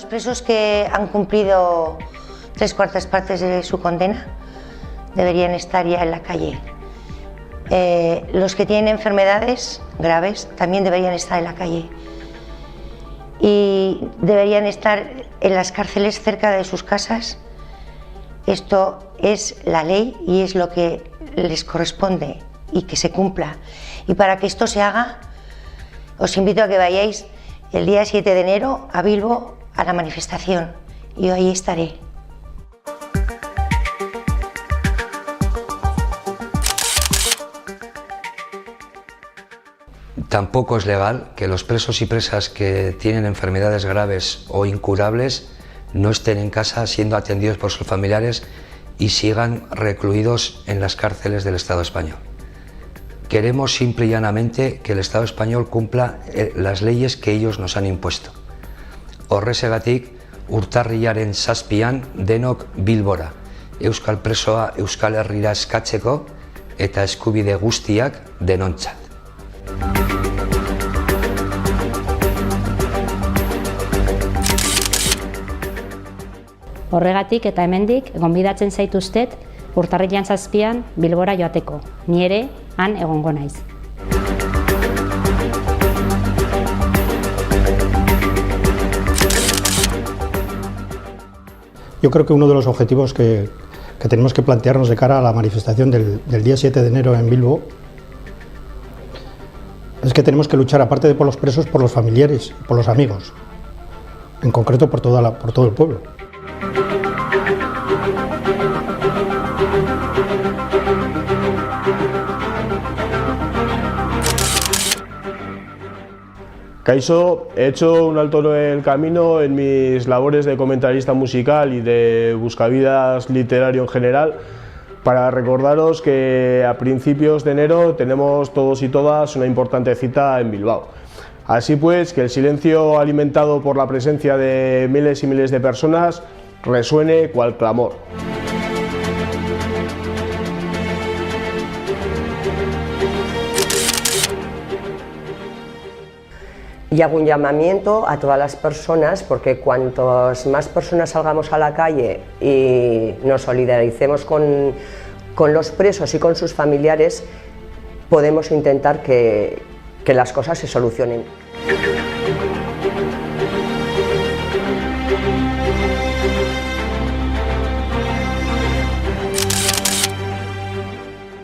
los presos que han cumplido 3/4 partes de su condena deberían estar ya en la calle. Los que tienen enfermedades graves también deberían estar en la calle. Y deberían estar en las cárceles cerca de sus casas. Esto es la ley y es lo que les corresponde y que se cumpla. Y para que esto se haga, os invito a que vayáis el día 7 de enero a Bilbo a la manifestación. Y yo ahí estaré. Tampoco es legal que los presos y presas que tienen enfermedades graves o incurables no estén en casa siendo atendidos por sus familiares y sigan recluidos en las cárceles del Estado español. Queremos simple y llanamente que el Estado español cumpla las leyes que ellos nos han impuesto. Horrexegatik, urtarrilaren 7an denok Bilbora, euskal presoa Euskal Herrira eskatzeko eta eskubide guztiak denontzat. Horregatik eta hemendik gonbidatzen zaituztet urtarrilean 7an Bilbora joateko. Ni ere han egongo naiz. Yo creo que uno de los objetivos que tenemos que plantearnos de cara a la manifestación del día 7 de enero en Bilbo es que tenemos que luchar, aparte de por los presos, por los familiares, por los amigos, en concreto por todo el pueblo. Kaixo, he hecho un alto en el camino en mis labores de comentarista musical y de buscavidas literario en general para recordaros que a principios de enero tenemos todos y todas una importante cita en Bilbao. Así pues, que el silencio alimentado por la presencia de miles y miles de personas resuene cual clamor. Y hago un llamamiento a todas las personas, porque cuantas más personas salgamos a la calle y nos solidaricemos con los presos y con sus familiares, podemos intentar que las cosas se solucionen.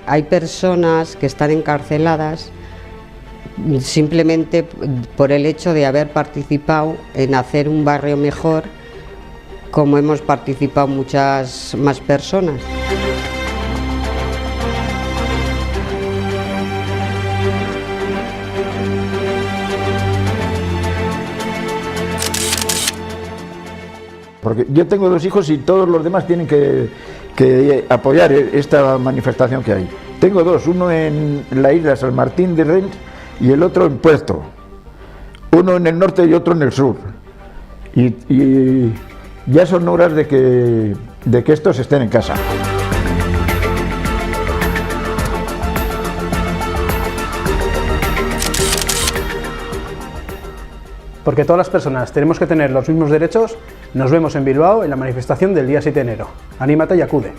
Hay personas que están encarceladas simplemente por el hecho de haber participado en hacer un barrio mejor, como hemos participado muchas más personas. Porque yo tengo 2 hijos y todos los demás tienen que apoyar esta manifestación que hay. Tengo 2, uno en la isla San Martín de Rennes y el otro en Puerto, uno en el norte y otro en el sur, y ya son horas de que estos estén en casa. Porque todas las personas tenemos que tener los mismos derechos. Nos vemos en Bilbao en la manifestación del día 7 de enero. Anímate y acude.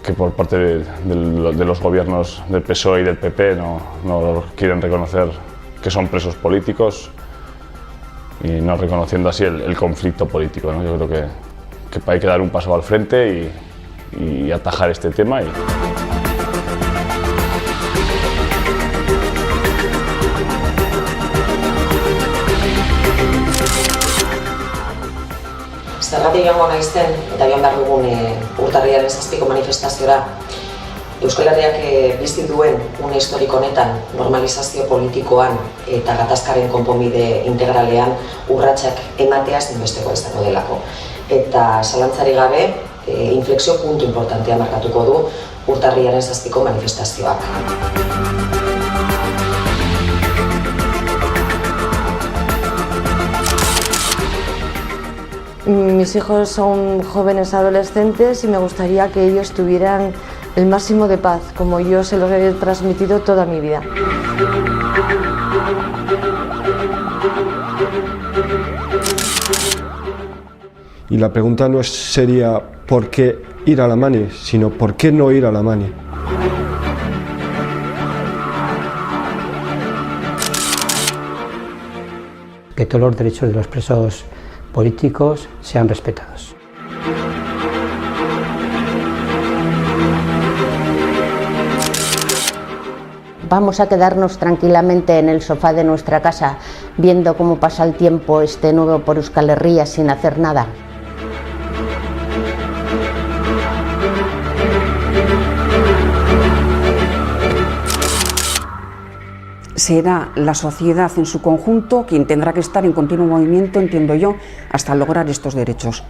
Que por parte de los gobiernos del PSOE y del PP no quieren reconocer que son presos políticos y no reconociendo así el conflicto político, ¿no? Yo creo que hay que dar un paso al frente y atajar este tema. Zergatik joango naizten eta joan behar dugun urtarrilaren 7ko manifestaziora. Euskal Herriak bizi duen une historiko honetan normalizazio politikoan eta gatazkaren konponbide integralean urratsak ematea ezinbestekoa izango delako. Eta zalantzari gabe, inflexio puntu importantea markatuko du urtarrilaren 7ko manifestazioak. Mis hijos son jóvenes adolescentes y me gustaría que ellos tuvieran el máximo de paz, como yo se lo he transmitido toda mi vida. Y la pregunta no sería ¿por qué ir a la mani?, sino ¿por qué no ir a la mani? Que todos los derechos de los presos políticos sean respetados. Vamos a quedarnos tranquilamente en el sofá de nuestra casa, viendo cómo pasa el tiempo este nuevo por Euskal Herria sin hacer nada. Será la sociedad en su conjunto quien tendrá que estar en continuo movimiento, entiendo yo, hasta lograr estos derechos.